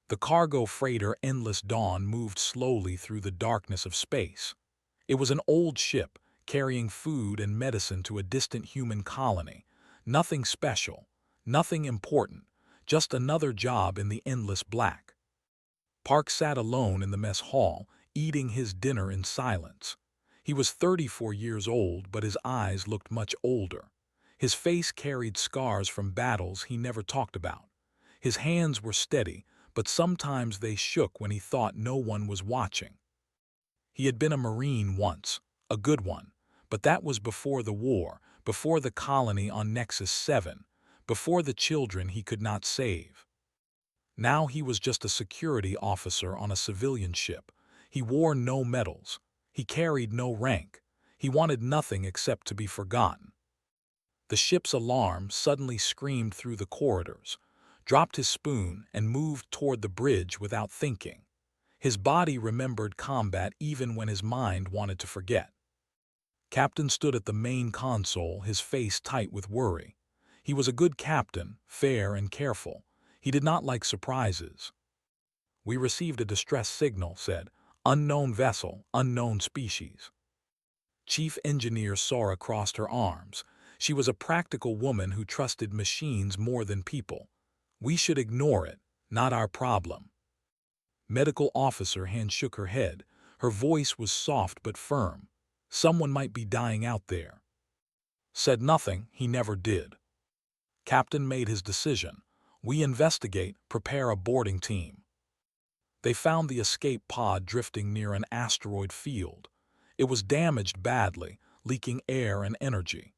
The cargo freighter Endless Dawn moved slowly through the darkness of space. It was an old ship, carrying food and medicine to a distant human colony. Nothing special, nothing important, just another job in the endless black. Park sat alone in the mess hall, eating his dinner in silence. He was 34 years old, but his eyes looked much older. His face carried scars from battles he never talked about. His hands were steady, but sometimes they shook when he thought no one was watching. He had been a Marine once, a good one, but that was before the war, before the colony on Nexus 7, before the children he could not save. Now he was just a security officer on a civilian ship. He wore no medals. He carried no rank. He wanted nothing except to be forgotten. The ship's alarm suddenly screamed through the corridors, dropped his spoon, and moved toward the bridge without thinking. His body remembered combat even when his mind wanted to forget. Captain stood at the main console, his face tight with worry. He was a good captain, fair and careful. He did not like surprises. "We received a distress signal," said. "Unknown vessel, unknown species." Chief Engineer Sora crossed her arms. She was a practical woman who trusted machines more than people. "We should ignore it, not our problem." Medical Officer Hand shook her head. Her voice was soft but firm. "Someone might be dying out there." Said nothing, he never did. Captain made his decision. "We investigate, prepare a boarding team." They found the escape pod drifting near an asteroid field. It was damaged badly, leaking air and energy.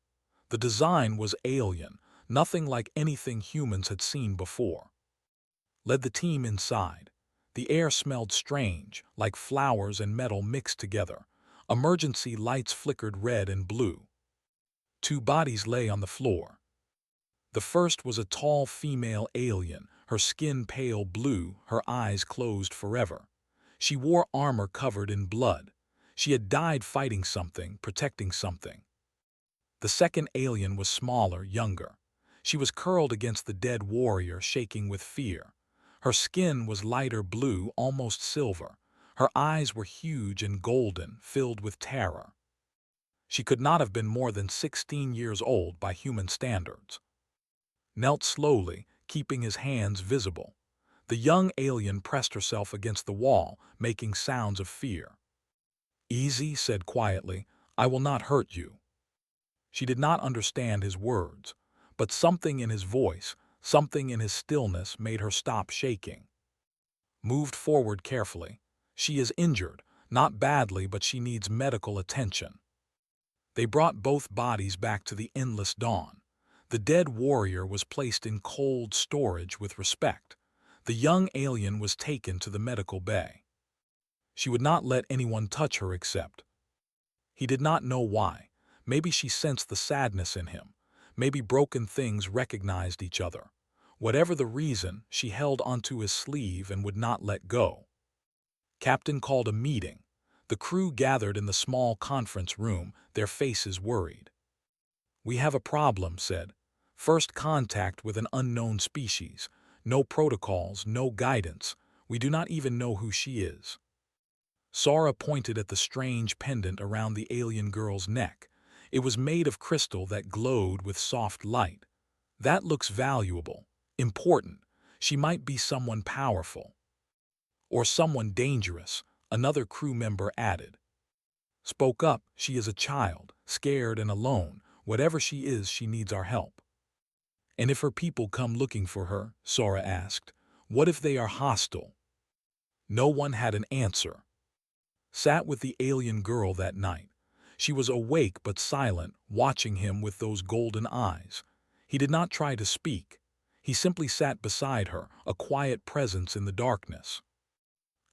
The design was alien, nothing like anything humans had seen before. Led the team inside. The air smelled strange, like flowers and metal mixed together. Emergency lights flickered red and blue. Two bodies lay on the floor. The first was a tall female alien, her skin pale blue, her eyes closed forever. She wore armor covered in blood. She had died fighting something, protecting something. The second alien was smaller, younger. She was curled against the dead warrior, shaking with fear. Her skin was lighter blue, almost silver. Her eyes were huge and golden, filled with terror. She could not have been more than 16 years old by human standards. Knelt slowly, keeping his hands visible. The young alien pressed herself against the wall, making sounds of fear. "Easy," said quietly. "I will not hurt you." She did not understand his words, but something in his voice, something in his stillness made her stop shaking. Moved forward carefully. "She is injured, not badly, but she needs medical attention." They brought both bodies back to the Endless Dawn. The dead warrior was placed in cold storage with respect. The young alien was taken to the medical bay. She would not let anyone touch her except. He did not know why. Maybe she sensed the sadness in him. Maybe broken things recognized each other. Whatever the reason, she held onto his sleeve and would not let go. Captain called a meeting. The crew gathered in the small conference room, their faces worried. "We have a problem," said. "First contact with an unknown species. No protocols, no guidance. We do not even know who she is." Sora pointed at the strange pendant around the alien girl's neck. It was made of crystal that glowed with soft light. "That looks valuable, important. She might be someone powerful." "Or someone dangerous," another crew member added. "Spoke up, she is a child, scared and alone. Whatever she is, she needs our help." "And if her people come looking for her," Sora asked, "what if they are hostile?" No one had an answer. Sat with the alien girl that night. She was awake but silent, watching him with those golden eyes. He did not try to speak. He simply sat beside her, a quiet presence in the darkness.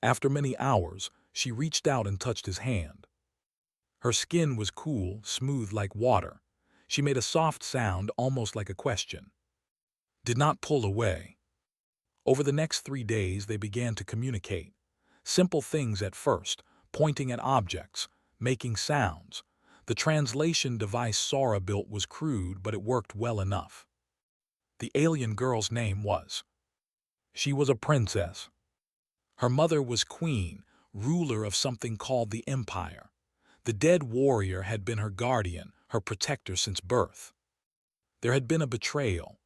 After many hours, she reached out and touched his hand. Her skin was cool, smooth like water. She made a soft sound, almost like a question. Did not pull away. Over the next 3 days, they began to communicate. Simple things at first, pointing at objects, making sounds. The translation device Sora built was crude, but it worked well enough. The alien girl's name was. She was a princess. Her mother was queen, ruler of something called the Empire. The dead warrior had been her guardian, her protector since birth. There had been a betrayal.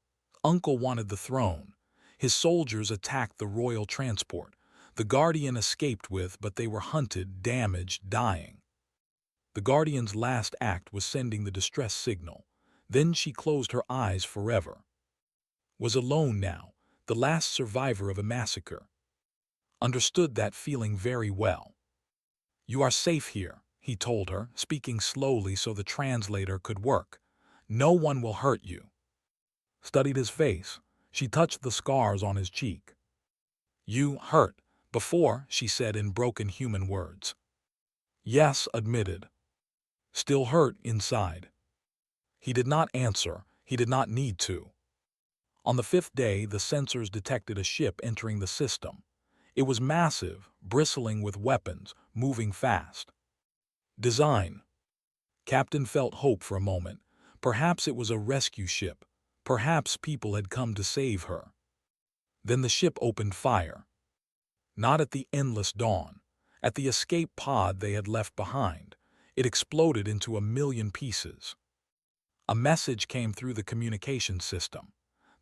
Uncle wanted the throne. His soldiers attacked the royal transport. The guardian escaped but they were hunted, damaged, dying. The guardian's last act was sending the distress signal. Then she closed her eyes forever. Was alone now, the last survivor of a massacre. Understood that feeling very well. "You are safe here," he told her, speaking slowly so the translator could work. "No one will hurt you." Studied his face. She touched the scars on his cheek. "You hurt before," she said in broken human words. "Yes," admitted. Still hurt inside. He did not answer. He did not need to. On the 5th day, the sensors detected a ship entering the system. It was massive, bristling with weapons, moving fast. Design. Captain felt hope for a moment. Perhaps it was a rescue ship. Perhaps people had come to save her. Then the ship opened fire. Not at the endless dawn. At the escape pod they had left behind. It exploded into 1,000,000 pieces. A message came through the communication system.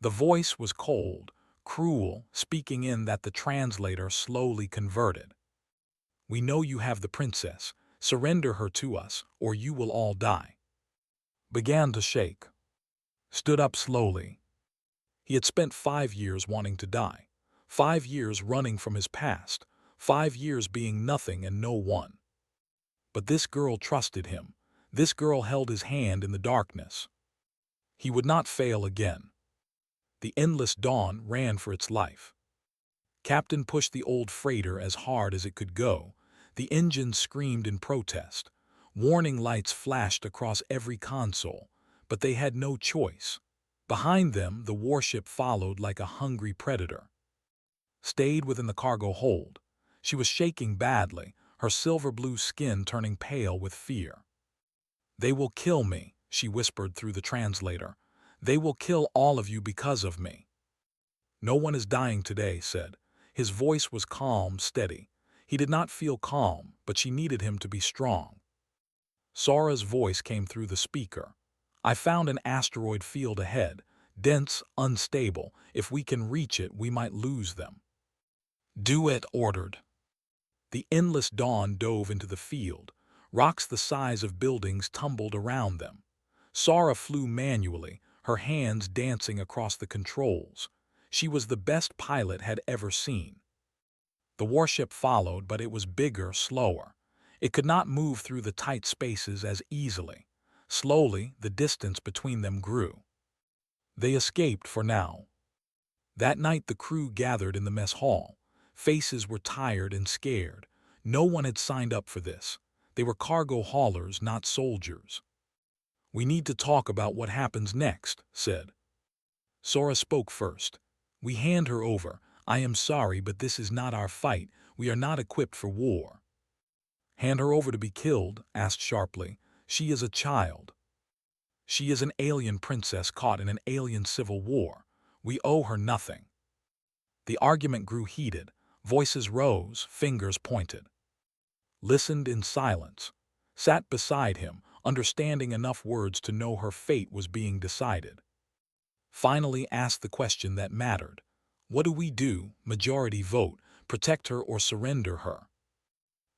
The voice was cold, cruel, speaking in that the translator slowly converted. "We know you have the princess. Surrender her to us, or you will all die." Began to shake. Stood up slowly. He had spent 5 years wanting to die. 5 years running from his past. 5 years being nothing and no one. But this girl trusted him. This girl held his hand in the darkness. He would not fail again. The endless dawn ran for its life. Captain pushed the old freighter as hard as it could go. The engine screamed in protest. Warning lights flashed across every console, but they had no choice. Behind them, the warship followed like a hungry predator. Stayed within the cargo hold. She was shaking badly, her silver-blue skin turning pale with fear. "They will kill me," she whispered through the translator. "They will kill all of you because of me." "No one is dying today," said. His voice was calm, steady. He did not feel calm, but she needed him to be strong. Sora's voice came through the speaker. "I found an asteroid field ahead, dense, unstable. If we can reach it, we might lose them." "Do it," ordered. The endless dawn dove into the field. Rocks the size of buildings tumbled around them. Sora flew manually, her hands dancing across the controls. She was the best pilot had ever seen. The warship followed, but it was bigger, slower. It could not move through the tight spaces as easily. Slowly, the distance between them grew. They escaped for now. That night the crew gathered in the mess hall. Faces were tired and scared. No one had signed up for this. They were cargo haulers, not soldiers. "We need to talk about what happens next," said. Sora spoke first. "We hand her over. I am sorry, but this is not our fight. We are not equipped for war." "Hand her over to be killed?" asked sharply. "She is a child. She is an alien princess caught in an alien civil war. We owe her nothing." The argument grew heated. Voices rose, fingers pointed. Listened in silence. Sat beside him, understanding enough words to know her fate was being decided. Finally asked the question that mattered. "What do we do? Majority vote. Protect her or surrender her."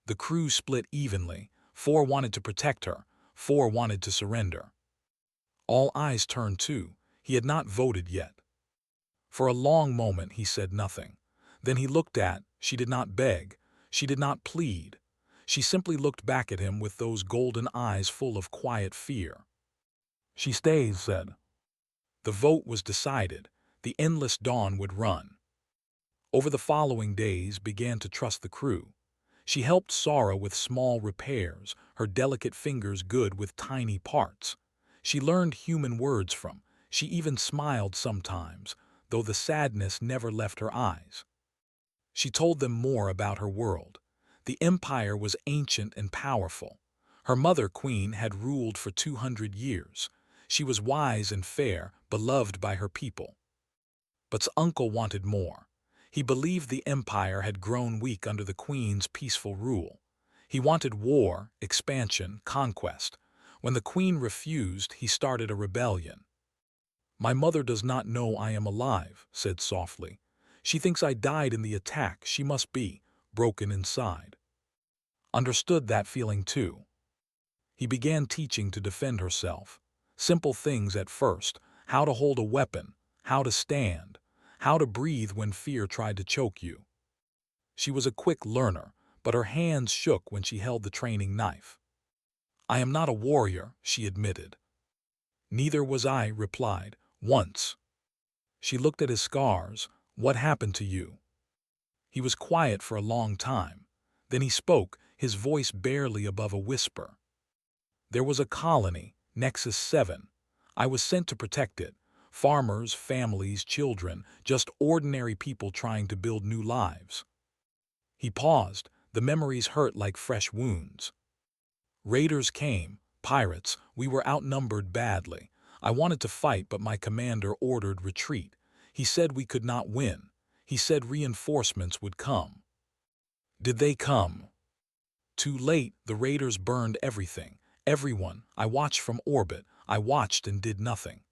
The crew split evenly. 4 wanted to protect her. 4 wanted to surrender. All eyes turned too. He had not voted yet. For a long moment he said nothing. Then he looked at. She did not beg. She did not plead. She simply looked back at him with those golden eyes full of quiet fear. "She stays," said. The vote was decided. The endless dawn would run. Over the following days began to trust the crew. She helped Sora with small repairs, her delicate fingers good with tiny parts. She learned human words from. She even smiled sometimes, though the sadness never left her eyes. She told them more about her world. The empire was ancient and powerful. Her mother, Queen, had ruled for 200 years. She was wise and fair, beloved by her people. But uncle wanted more. He believed the empire had grown weak under the queen's peaceful rule. He wanted war, expansion, conquest. When the queen refused, he started a rebellion. "My mother does not know I am alive," said softly. "She thinks I died in the attack. She must be broken inside." Understood that feeling too. He began teaching to defend herself. Simple things at first: how to hold a weapon, how to stand, how to breathe when fear tried to choke you. She was a quick learner, but her hands shook when she held the training knife. "I am not a warrior," she admitted. "Neither was I," replied. "Once." She looked at his scars. "What happened to you?" He was quiet for a long time. Then he spoke, his voice barely above a whisper. "There was a colony, Nexus 7. I was sent to protect it. Farmers, families, children, just ordinary people trying to build new lives." He paused. The memories hurt like fresh wounds. "Raiders came, pirates. We were outnumbered badly. I wanted to fight, but my commander ordered retreat. He said we could not win. He said reinforcements would come." "Did they come?" "Too late. The raiders burned everything. Everyone. I watched from orbit. I watched and did nothing."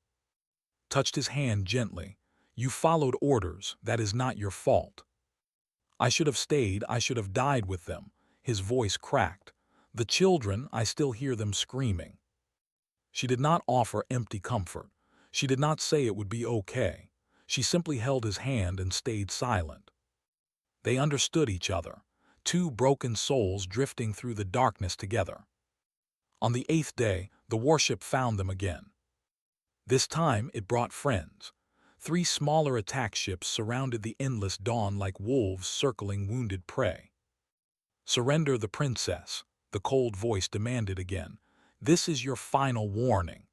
Touched his hand gently. "You followed orders. That is not your fault." "I should have stayed. I should have died with them." His voice cracked. "The children, I still hear them screaming." She did not offer empty comfort. She did not say it would be okay. She simply held his hand and stayed silent. They understood each other. Two broken souls drifting through the darkness together. On the 8th day, the warship found them again. This time, it brought friends. 3 smaller attack ships surrounded the endless dawn like wolves circling wounded prey. "Surrender the princess," the cold voice demanded again. "This is your final warning."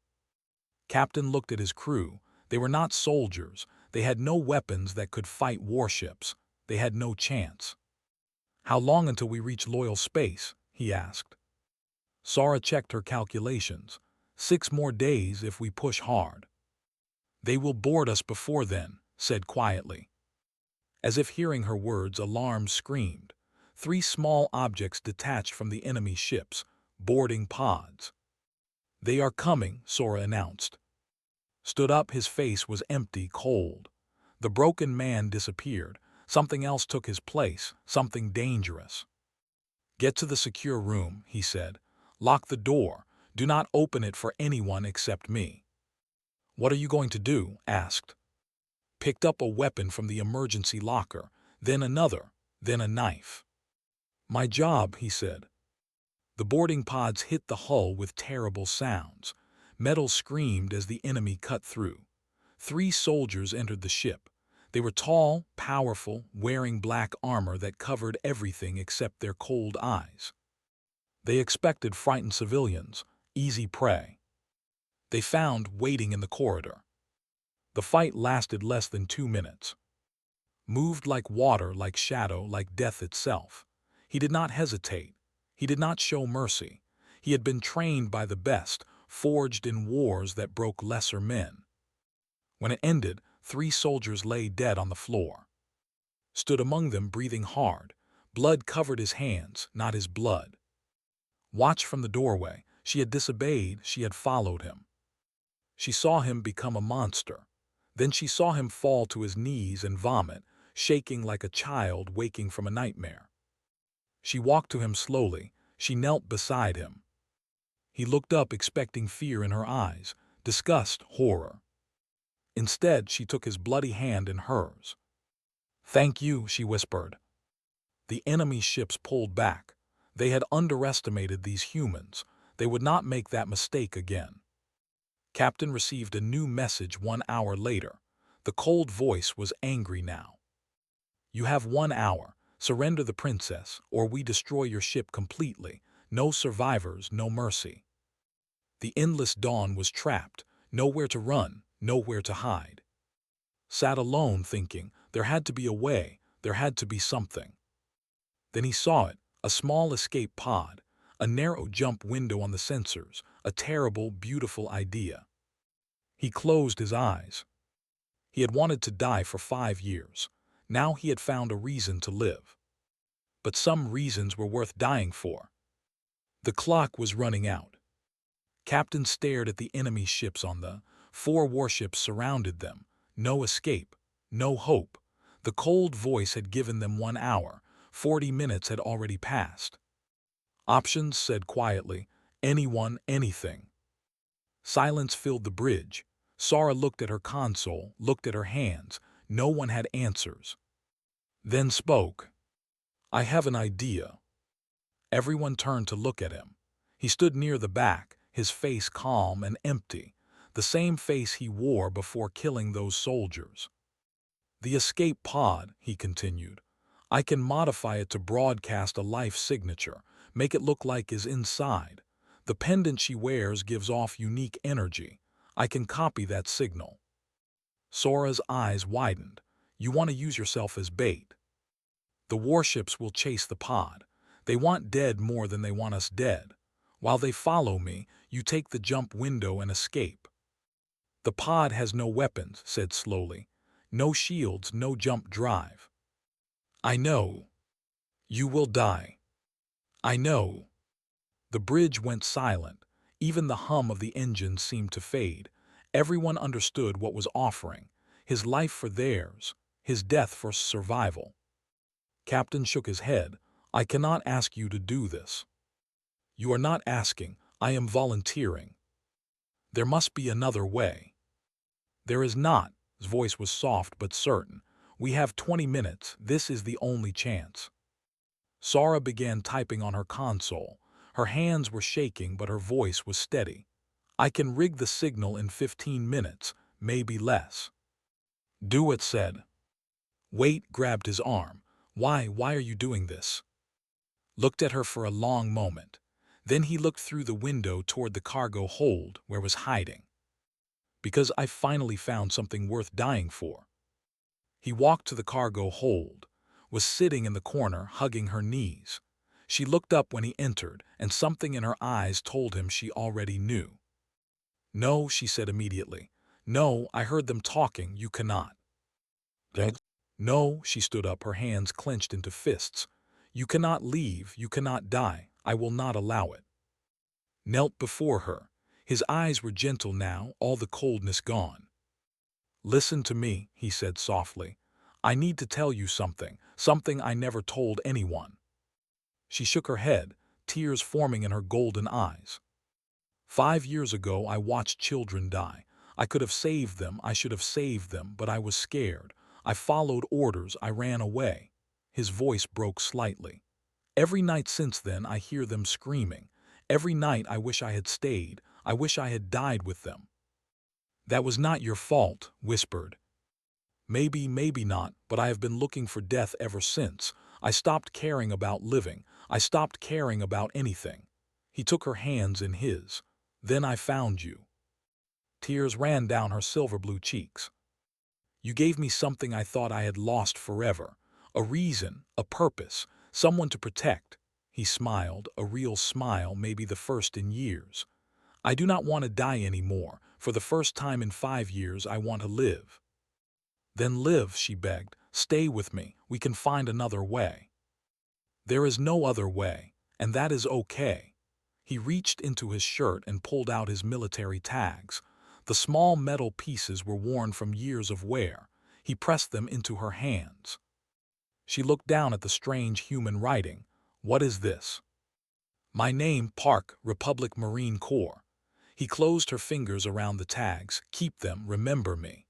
Captain looked at his crew. They were not soldiers. They had no weapons that could fight warships. They had no chance. "How long until we reach loyal space?" he asked. Sara checked her calculations. 6 more days if we push hard. "They will board us before then," said quietly. As if hearing her words, alarms screamed. 3 small objects detached from the enemy ships, boarding pods. "They are coming," Sora announced. Stood up, his face was empty, cold. The broken man disappeared. Something else took his place, something dangerous. "Get to the secure room," he said. "Lock the door. Do not open it for anyone except me." "What are you going to do?" asked. Picked up a weapon from the emergency locker, then another, then a knife. "My job," he said. The boarding pods hit the hull with terrible sounds. Metal screamed as the enemy cut through. 3 soldiers entered the ship. They were tall, powerful, wearing black armor that covered everything except their cold eyes. They expected frightened civilians, easy prey. They found waiting in the corridor. The fight lasted less than 2 minutes. Moved like water, like shadow, like death itself. He did not hesitate. He did not show mercy. He had been trained by the best, forged in wars that broke lesser men. When it ended, 3 soldiers lay dead on the floor. Stood among them, breathing hard. Blood covered his hands, not his blood. Watched from the doorway. She had disobeyed, she had followed him. She saw him become a monster. Then she saw him fall to his knees and vomit, shaking like a child waking from a nightmare. She walked to him slowly. She knelt beside him. He looked up, expecting fear in her eyes, disgust, horror. Instead, she took his bloody hand in hers. "Thank you," she whispered. The enemy ships pulled back. They had underestimated these humans. They would not make that mistake again. Captain received a new message 1 hour later. The cold voice was angry now. "You have 1 hour. Surrender the princess, or we destroy your ship completely. No survivors, no mercy." The endless dawn was trapped. Nowhere to run, nowhere to hide. Sat alone, thinking, there had to be a way, there had to be something. Then he saw it, a small escape pod, a narrow jump window on the sensors, a terrible, beautiful idea. He closed his eyes. He had wanted to die for 5 years. Now he had found a reason to live. But some reasons were worth dying for. The clock was running out. Captain stared at the enemy ships on the 4 warships surrounded them. No escape, no hope. The cold voice had given them 1 hour. 40 minutes had already passed. Options said quietly, anyone, anything. Silence filled the bridge. Sara looked at her console, looked at her hands. No one had answers. Then spoke. I have an idea. Everyone turned to look at him. He stood near the back, his face calm and empty, the same face he wore before killing those soldiers. The escape pod, he continued. I can modify it to broadcast a life signature, make it look like is inside. The pendant she wears gives off unique energy. I can copy that signal. Sora's eyes widened. You want to use yourself as bait. The warships will chase the pod. They want dead more than they want us dead. While they follow me, you take the jump window and escape. The pod has no weapons, said slowly. No shields, no jump drive. I know. You will die. I know. The bridge went silent. Even the hum of the engine seemed to fade. Everyone understood what was offering. His life for theirs, his death for survival. Captain shook his head. I cannot ask you to do this. You are not asking. I am volunteering. There must be another way. There is not. His voice was soft but certain. We have 20 minutes. This is the only chance. Sara began typing on her console. Her hands were shaking, but her voice was steady. I can rig the signal in 15 minutes, maybe less. Do it, said. Wait, grabbed his arm. Why are you doing this? Looked at her for a long moment. Then he looked through the window toward the cargo hold where was hiding. Because I finally found something worth dying for. He walked to the cargo hold, was sitting in the corner hugging her knees. She looked up when he entered, and something in her eyes told him she already knew. No, she said immediately. No, I heard them talking, you cannot. No, she stood up, her hands clenched into fists. You cannot leave, you cannot die, I will not allow it. Knelt before her. His eyes were gentle now, all the coldness gone. Listen to me, he said softly. I need to tell you something, something I never told anyone. She shook her head, tears forming in her golden eyes. 5 years ago I watched children die. I could have saved them, I should have saved them, but I was scared. I followed orders, I ran away. His voice broke slightly. Every night since then I hear them screaming. Every night I wish I had stayed. I wish I had died with them. That was not your fault, whispered. Maybe, maybe not, but I have been looking for death ever since. I stopped caring about living. I stopped caring about anything. He took her hands in his. Then I found you. Tears ran down her silver-blue cheeks. You gave me something I thought I had lost forever. A reason, a purpose, someone to protect. He smiled, a real smile, maybe the first in years. I do not want to die anymore. For the first time in 5 years, I want to live. Then live, she begged. Stay with me. We can find another way. There is no other way, and that is okay. He reached into his shirt and pulled out his military tags. The small metal pieces were worn from years of wear. He pressed them into her hands. She looked down at the strange human writing. What is this? My name, Park, Republic Marine Corps. He closed her fingers around the tags. Keep them, remember me.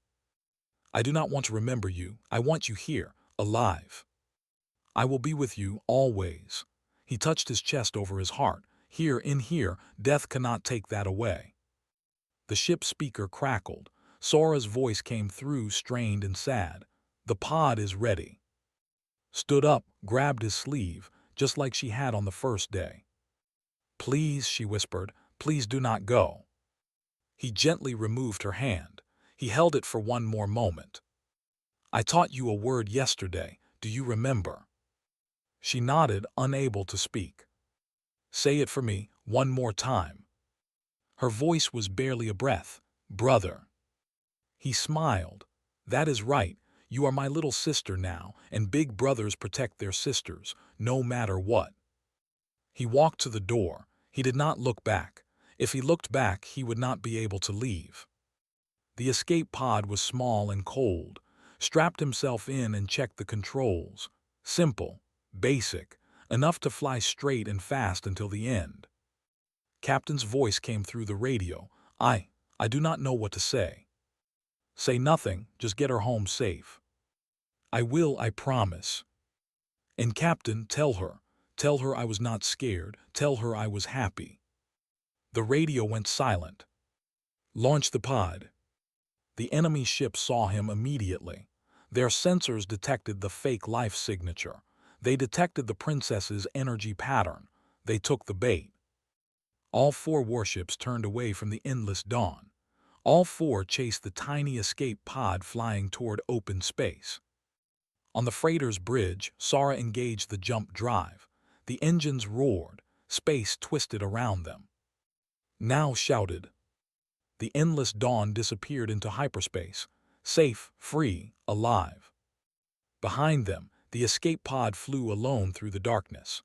I do not want to remember you. I want you here, alive. I will be with you always. He touched his chest over his heart. Here, in here, death cannot take that away. The ship's speaker crackled. Sora's voice came through, strained and sad. The pod is ready. Stood up, grabbed his sleeve, just like she had on the first day. Please, she whispered, please do not go. He gently removed her hand. He held it for one more moment. I taught you a word yesterday. Do you remember? She nodded, unable to speak. Say it for me, one more time. Her voice was barely a breath. Brother. He smiled. That is right. You are my little sister now, and big brothers protect their sisters, no matter what." He walked to the door. He did not look back. If he looked back, he would not be able to leave. The escape pod was small and cold. Strapped himself in and checked the controls. Simple, basic, enough to fly straight and fast until the end. Captain's voice came through the radio. I do not know what to say." "Say nothing, just get her home safe." "I will, I promise." "And Captain, tell her I was not scared, tell her I was happy." The radio went silent. "Launch the pod." The enemy ship saw him immediately. Their sensors detected the fake life signature. They detected the princess's energy pattern. They took the bait. All 4 warships turned away from the endless dawn. All 4 chased the tiny escape pod flying toward open space. On the freighter's bridge, Sara engaged the jump drive. The engines roared. Space twisted around them. "Now," shouted. The endless dawn disappeared into hyperspace. Safe, free, alive. Behind them, the escape pod flew alone through the darkness.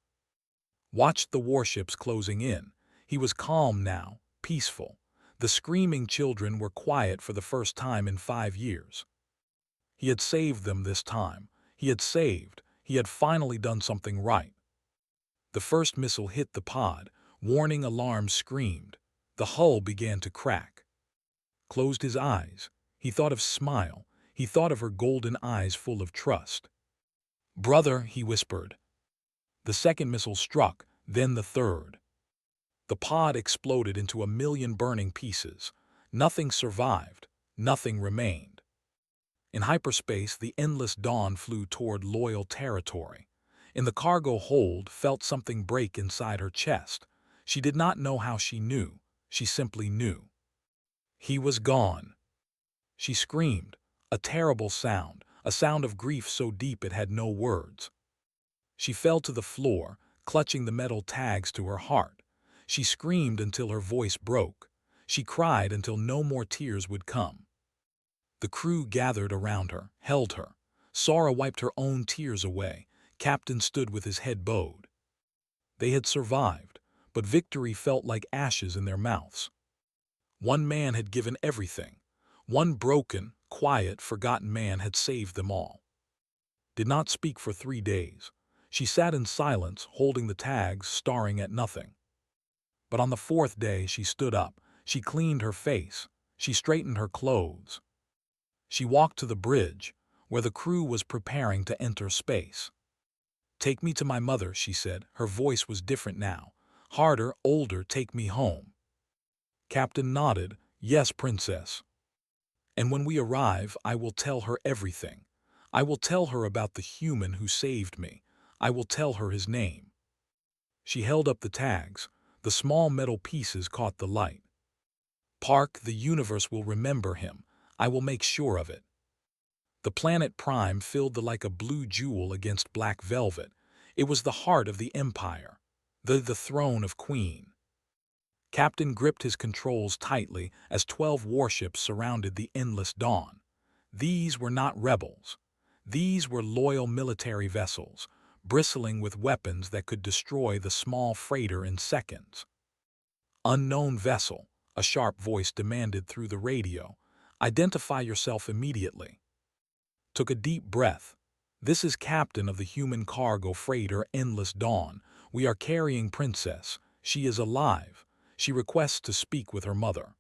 Watched the warships closing in. He was calm now, peaceful. The screaming children were quiet for the first time in 5 years. He had saved them this time. He had finally done something right. The first missile hit the pod. Warning alarms screamed. The hull began to crack. Closed his eyes. He thought of Smile. He thought of her golden eyes full of trust. "Brother," he whispered. The second missile struck, then the third. The pod exploded into 1,000,000 burning pieces. Nothing survived. Nothing remained. In hyperspace, the endless dawn flew toward loyal territory. In the cargo hold, felt something break inside her chest. She did not know how she knew. She simply knew. He was gone. She screamed, a terrible sound, a sound of grief so deep it had no words. She fell to the floor, clutching the metal tags to her heart. She screamed until her voice broke. She cried until no more tears would come. The crew gathered around her, held her. Sara wiped her own tears away. Captain stood with his head bowed. They had survived, but victory felt like ashes in their mouths. One man had given everything. One broken, quiet, forgotten man had saved them all. Did not speak for 3 days. She sat in silence, holding the tags, staring at nothing. But on the 4th day she stood up. She cleaned her face. She straightened her clothes. She walked to the bridge, where the crew was preparing to enter space. "Take me to my mother," she said. Her voice was different now. Harder, older. "Take me home." Captain nodded. "Yes, Princess. And when we arrive, I will tell her everything. I will tell her about the human who saved me. I will tell her his name." She held up the tags. The small metal pieces caught the light. "Park, the universe will remember him. I will make sure of it." The planet Prime filled like a blue jewel against black velvet. It was the heart of the Empire, the throne of Queen. Captain gripped his controls tightly as 12 warships surrounded the endless dawn. These were not rebels. These were loyal military vessels, bristling with weapons that could destroy the small freighter in seconds. "Unknown vessel," a sharp voice demanded through the radio. "Identify yourself immediately." Took a deep breath. "This is captain of the human cargo freighter Endless Dawn. We are carrying Princess. She is alive. She requests to speak with her mother."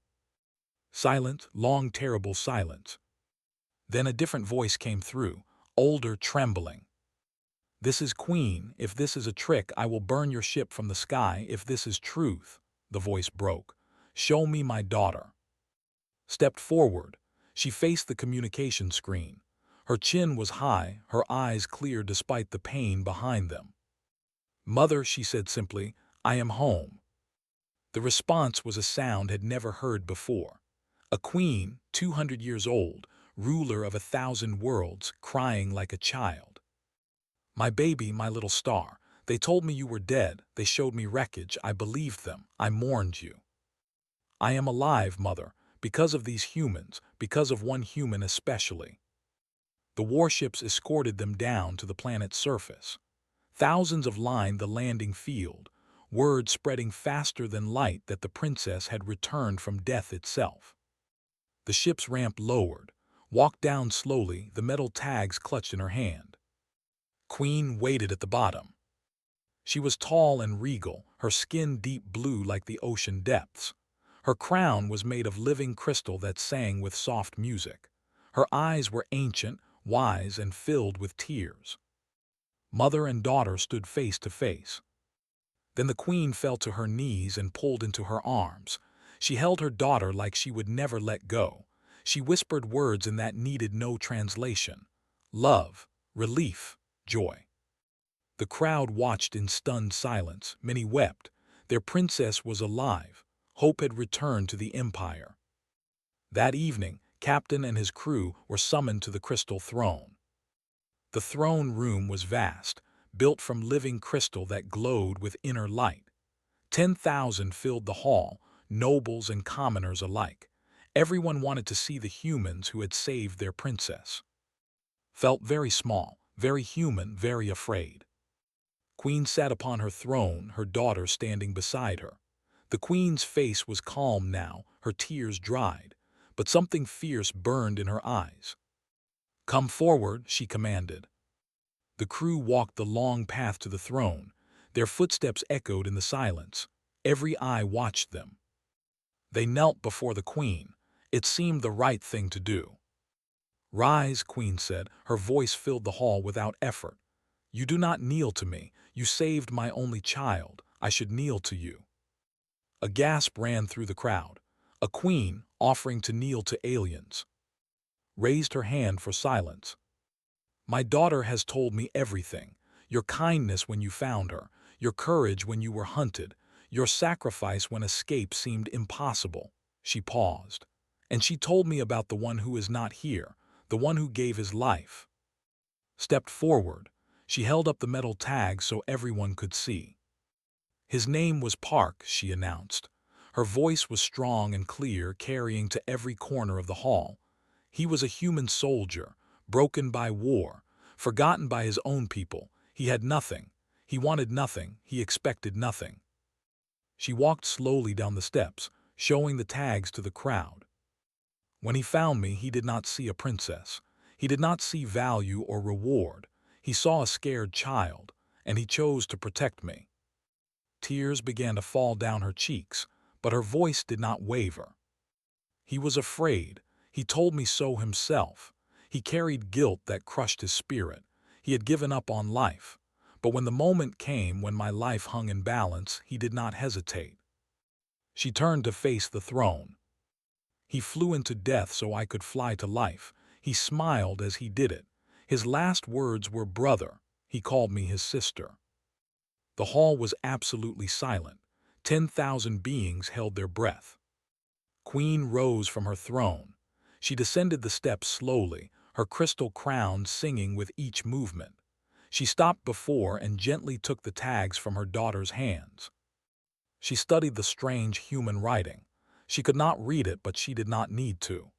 Silent, long, terrible silence. Then a different voice came through, older, trembling. "This is Queen. If this is a trick, I will burn your ship from the sky. If this is truth," the voice broke. "Show me my daughter." Stepped forward. She faced the communication screen. Her chin was high, her eyes clear despite the pain behind them. "Mother," she said simply, "I am home." The response was a sound had never heard before. A queen, 200 years old, ruler of 1,000 worlds, crying like a child. "My baby, my little star. They told me you were dead. They showed me wreckage. I believed them. I mourned you. I am alive, Mother, because of these humans, because of one human especially." The warships escorted them down to the planet's surface. Thousands of lined the landing field, word spreading faster than light that the princess had returned from death itself. The ship's ramp lowered, walked down slowly, the metal tags clutched in her hand. Queen waited at the bottom. She was tall and regal, her skin deep blue like the ocean depths. Her crown was made of living crystal that sang with soft music. Her eyes were ancient, wise, and filled with tears. Mother and daughter stood face to face. Then the queen fell to her knees and pulled into her arms. She held her daughter like she would never let go. She whispered words in that needed no translation. Love, relief, joy. The crowd watched in stunned silence. Many wept. Their princess was alive. Hope had returned to the empire. That evening, Captain and his crew were summoned to the crystal throne. The throne room was vast, built from living crystal that glowed with inner light. 10,000 filled the hall, nobles and commoners alike. Everyone wanted to see the humans who had saved their princess. Felt very small, very human, very afraid. Queen sat upon her throne, her daughter standing beside her. The queen's face was calm now, her tears dried, but something fierce burned in her eyes. "Come forward," she commanded. The crew walked the long path to the throne. Their footsteps echoed in the silence. Every eye watched them. They knelt before the queen. It seemed the right thing to do. "Rise," Queen said. Her voice filled the hall without effort. "You do not kneel to me. You saved my only child. I should kneel to you." A gasp ran through the crowd. A queen, offering to kneel to aliens, raised her hand for silence. "My daughter has told me everything. Your kindness when you found her, your courage when you were hunted, your sacrifice when escape seemed impossible." She paused. "And she told me about the one who is not here, the one who gave his life." Stepped forward. She held up the metal tag so everyone could see. "His name was Park," she announced. Her voice was strong and clear, carrying to every corner of the hall. "He was a human soldier, broken by war, forgotten by his own people. He had nothing. He wanted nothing. He expected nothing." She walked slowly down the steps, showing the tags to the crowd. "When he found me, he did not see a princess. He did not see value or reward. He saw a scared child, and he chose to protect me." Tears began to fall down her cheeks, but her voice did not waver. "He was afraid. He told me so himself. He carried guilt that crushed his spirit. He had given up on life. But when the moment came when my life hung in balance, he did not hesitate." She turned to face the throne. "He flew into death so I could fly to life. He smiled as he did it. His last words were brother. He called me his sister." The hall was absolutely silent. 10,000 beings held their breath. Queen rose from her throne. She descended the steps slowly, her crystal crown singing with each movement. She stopped before and gently took the tags from her daughter's hands. She studied the strange human writing. She could not read it, but she did not need to.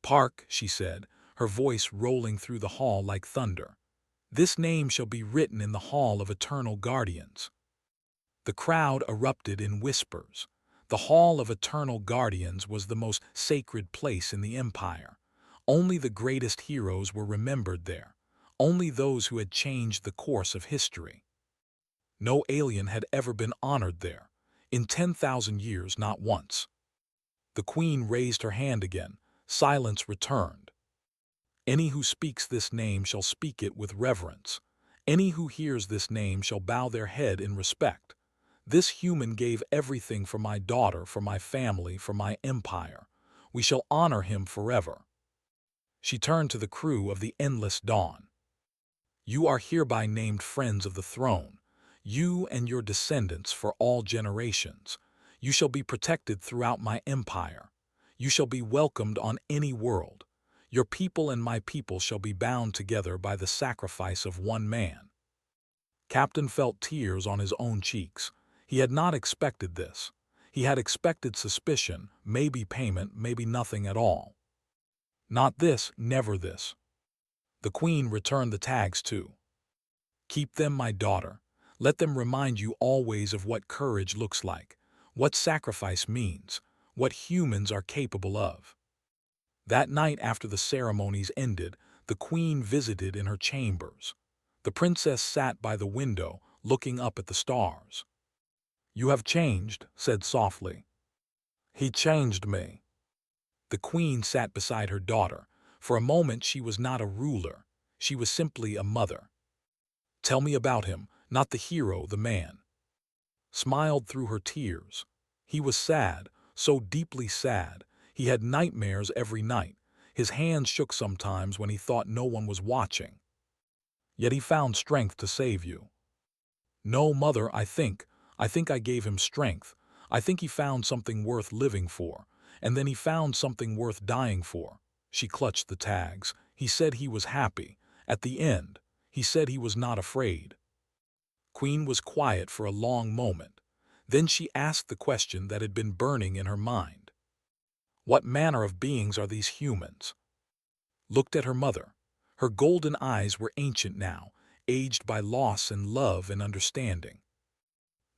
"Park," she said, her voice rolling through the hall like thunder. "This name shall be written in the Hall of Eternal Guardians." The crowd erupted in whispers. The Hall of Eternal Guardians was the most sacred place in the Empire. Only the greatest heroes were remembered there. Only those who had changed the course of history. No alien had ever been honored there. In 10,000 years, not once. The queen raised her hand again. Silence returned. "Any who speaks this name shall speak it with reverence. Any who hears this name shall bow their head in respect. This human gave everything for my daughter, for my family, for my empire. We shall honor him forever." She turned to the crew of the Endless Dawn. "You are hereby named friends of the throne, you and your descendants for all generations. You shall be protected throughout my empire. You shall be welcomed on any world. Your people and my people shall be bound together by the sacrifice of one man." Captain felt tears on his own cheeks. He had not expected this. He had expected suspicion, maybe payment, maybe nothing at all. Not this, never this. The queen returned the tags too. Keep them, my daughter. Let them remind you always of what courage looks like, what sacrifice means, what humans are capable of. That night after the ceremonies ended, the queen visited in her chambers. The princess sat by the window, looking up at the stars. "You have changed," said softly. "He changed me." The queen sat beside her daughter. For a moment she was not a ruler. She was simply a mother. "Tell me about him, not the hero, the man." Smiled through her tears. He was sad, so deeply sad. He had nightmares every night. His hands shook sometimes when he thought no one was watching. Yet he found strength to save you. "No, mother, I think I gave him strength. I think he found something worth living for. And then he found something worth dying for." She clutched the tags. "He said he was happy. At the end, he said he was not afraid." Queen was quiet for a long moment. Then she asked the question that had been burning in her mind. What manner of beings are these humans? Looked at her mother. Her golden eyes were ancient now, aged by loss and love and understanding.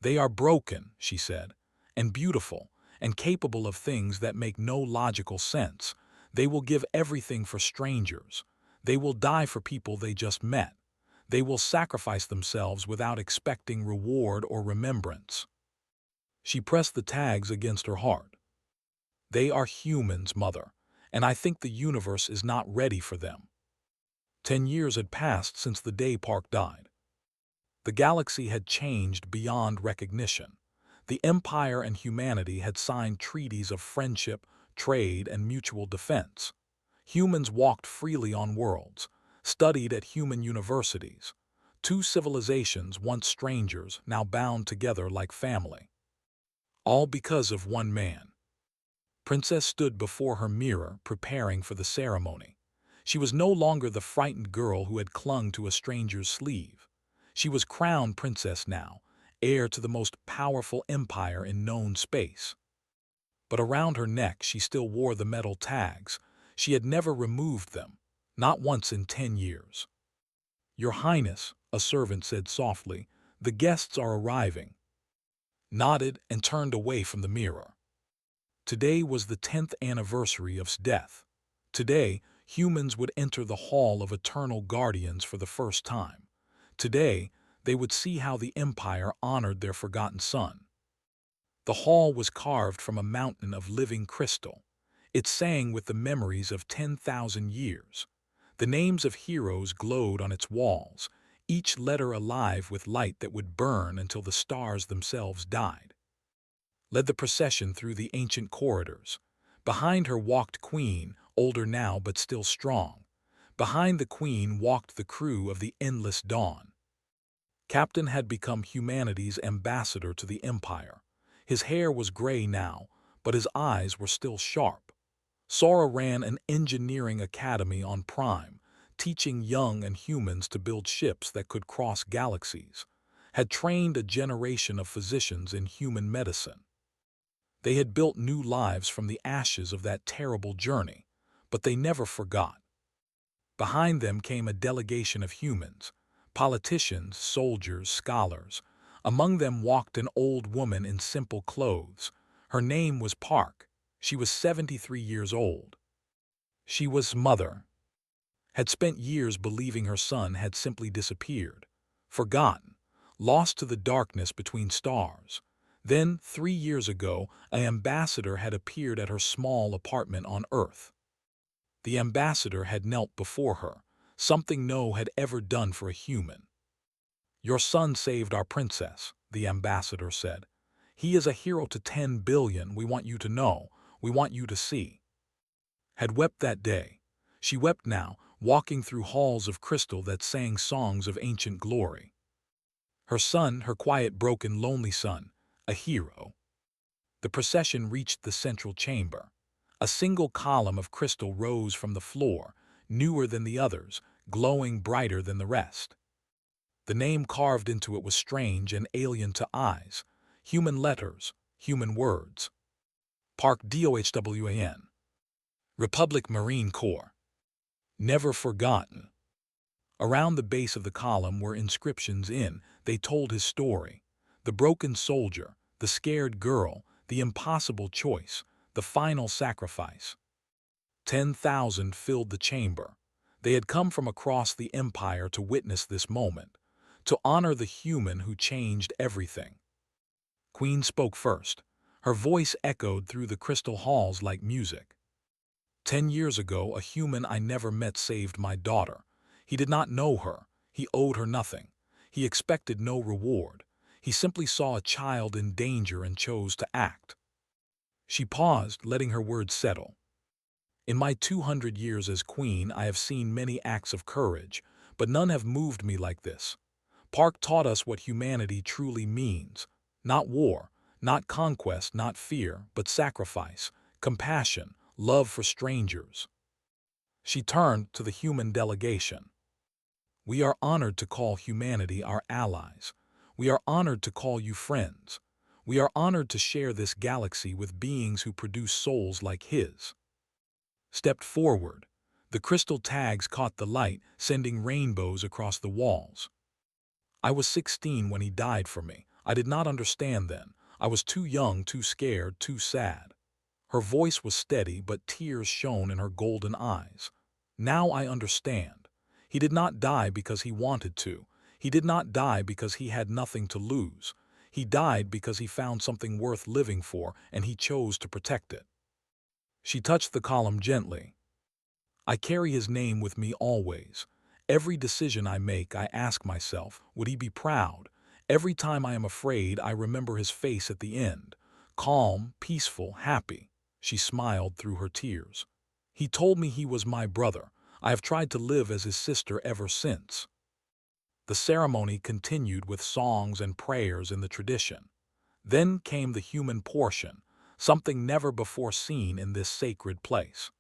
"They are broken," she said, "and beautiful, and capable of things that make no logical sense. They will give everything for strangers. They will die for people they just met. They will sacrifice themselves without expecting reward or remembrance." She pressed the tags against her heart. "They are humans, mother, and I think the universe is not ready for them." 10 years had passed since the day Park died. The galaxy had changed beyond recognition. The Empire and humanity had signed treaties of friendship, trade, and mutual defense. Humans walked freely on worlds, studied at human universities. Two civilizations, once strangers, now bound together like family. All because of one man. Princess stood before her mirror, preparing for the ceremony. She was no longer the frightened girl who had clung to a stranger's sleeve. She was crowned princess now, heir to the most powerful empire in known space. But around her neck she still wore the metal tags. She had never removed them, not once in 10 years. "Your Highness," a servant said softly, "the guests are arriving." Nodded and turned away from the mirror. Today was the 10th anniversary of his death. Today, humans would enter the Hall of Eternal Guardians for the first time. Today, they would see how the Empire honored their forgotten son. The hall was carved from a mountain of living crystal. It sang with the memories of 10,000 years. The names of heroes glowed on its walls, each letter alive with light that would burn until the stars themselves died. Led the procession through the ancient corridors. Behind her walked Queen, older now but still strong. Behind the Queen walked the crew of the Endless Dawn. Captain had become humanity's ambassador to the Empire. His hair was gray now, but his eyes were still sharp. Sora ran an engineering academy on Prime, teaching young and humans to build ships that could cross galaxies. Had trained a generation of physicians in human medicine. They had built new lives from the ashes of that terrible journey, but they never forgot. Behind them came a delegation of humans, politicians, soldiers, scholars. Among them walked an old woman in simple clothes. Her name was Park. She was 73 years old. She was mother. Had spent years believing her son had simply disappeared, forgotten, lost to the darkness between stars. Then, 3 years ago, an ambassador had appeared at her small apartment on Earth. The ambassador had knelt before her, something no had ever done for a human. "Your son saved our princess," the ambassador said. "He is a hero to 10 billion, we want you to know, we want you to see." Had wept that day. She wept now, walking through halls of crystal that sang songs of ancient glory. Her son, her quiet, broken, lonely son, a hero. The procession reached the central chamber. A single column of crystal rose from the floor, newer than the others, glowing brighter than the rest. The name carved into it was strange and alien to eyes. Human letters, human words. Park DOHWAN. Republic Marine Corps. Never forgotten. Around the base of the column were inscriptions they told his story. The broken soldier, the scared girl, the impossible choice, the final sacrifice. 10,000 filled the chamber. They had come from across the empire to witness this moment, to honor the human who changed everything. Queen spoke first. Her voice echoed through the crystal halls like music. 10 years ago, a human I never met saved my daughter. He did not know her. He owed her nothing. He expected no reward. He simply saw a child in danger and chose to act. She paused, letting her words settle. In my 200 years as queen, I have seen many acts of courage, but none have moved me like this. Park taught us what humanity truly means. Not war, not conquest, not fear, but sacrifice, compassion, love for strangers. She turned to the human delegation. We are honored to call humanity our allies. We are honored to call you friends. We are honored to share this galaxy with beings who produce souls like his. Stepped forward. The crystal tags caught the light, sending rainbows across the walls. I was 16 when he died for me. I did not understand then. I was too young, too scared, too sad. Her voice was steady, but tears shone in her golden eyes. Now I understand. He did not die because he wanted to. He did not die because he had nothing to lose. He died because he found something worth living for, and he chose to protect it. She touched the column gently. I carry his name with me always. Every decision I make, I ask myself, would he be proud? Every time I am afraid, I remember his face at the end. Calm, peaceful, happy. She smiled through her tears. He told me he was my brother. I have tried to live as his sister ever since. The ceremony continued with songs and prayers in the tradition. Then came the human portion, something never before seen in this sacred place.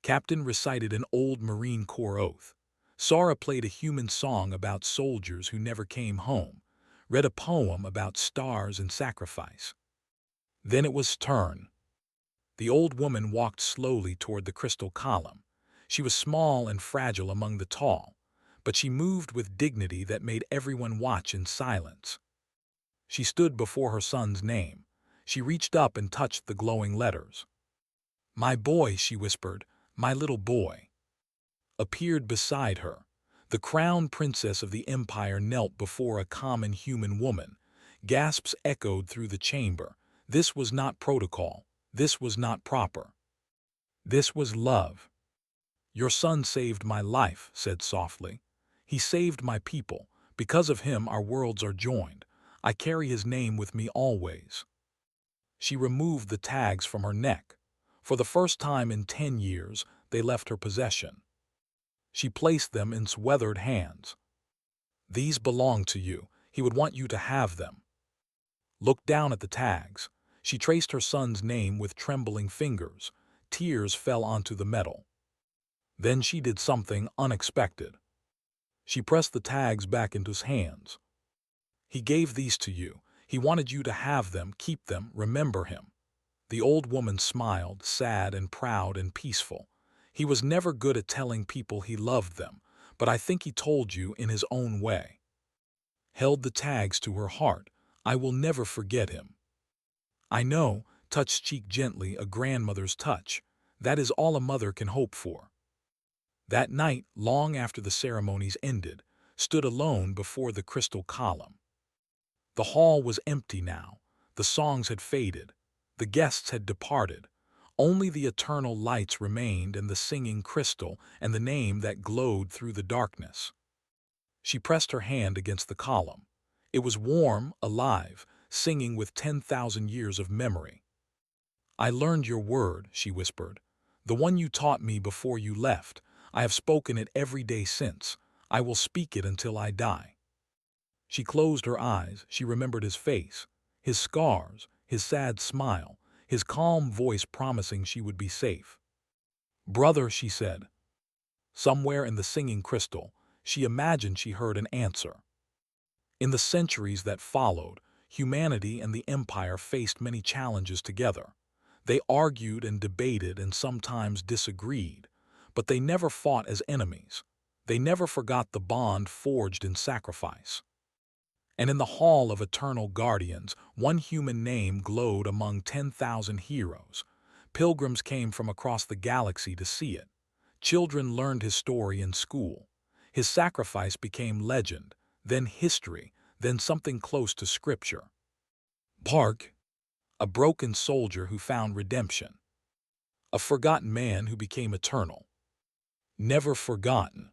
Captain recited an old Marine Corps oath. Sara played a human song about soldiers who never came home, read a poem about stars and sacrifice. Then it was turn. The old woman walked slowly toward the crystal column. She was small and fragile among the tall, but she moved with dignity that made everyone watch in silence. She stood before her son's name. She reached up and touched the glowing letters. "My boy," she whispered, "my little boy." Appeared beside her. The crown princess of the empire knelt before a common human woman. Gasps echoed through the chamber. This was not protocol. This was not proper. This was love. "Your son saved my life," said softly. "He saved my people. Because of him, our worlds are joined. I carry his name with me always." She removed the tags from her neck. For the first time in 10 years, they left her possession. She placed them in weathered hands. "These belong to you. He would want you to have them." Looked down at the tags. She traced her son's name with trembling fingers. Tears fell onto the metal. Then she did something unexpected. She pressed the tags back into his hands. "He gave these to you. He wanted you to have them, keep them, remember him." The old woman smiled, sad and proud and peaceful. "He was never good at telling people he loved them, but I think he told you in his own way." Held the tags to her heart. "I will never forget him." "I know," touched cheek gently, a grandmother's touch. That is all a mother can hope for. That night, long after the ceremonies ended, stood alone before the crystal column. The hall was empty now. The songs had faded. The guests had departed. Only the eternal lights remained and the singing crystal and the name that glowed through the darkness. She pressed her hand against the column. It was warm, alive, singing with 10,000 years of memory. "I learned your word," she whispered. "The one you taught me before you left. I have spoken it every day since. I will speak it until I die." She closed her eyes. She remembered his face, his scars, his sad smile, his calm voice promising she would be safe. "Brother," she said. Somewhere in the singing crystal, she imagined she heard an answer. In the centuries that followed, humanity and the empire faced many challenges together. They argued and debated and sometimes disagreed, but they never fought as enemies. They never forgot the bond forged in sacrifice. And in the Hall of Eternal Guardians, one human name glowed among 10,000 heroes. Pilgrims came from across the galaxy to see it. Children learned his story in school. His sacrifice became legend, then history, then something close to scripture. Park, a broken soldier who found redemption. A forgotten man who became eternal. Never forgotten.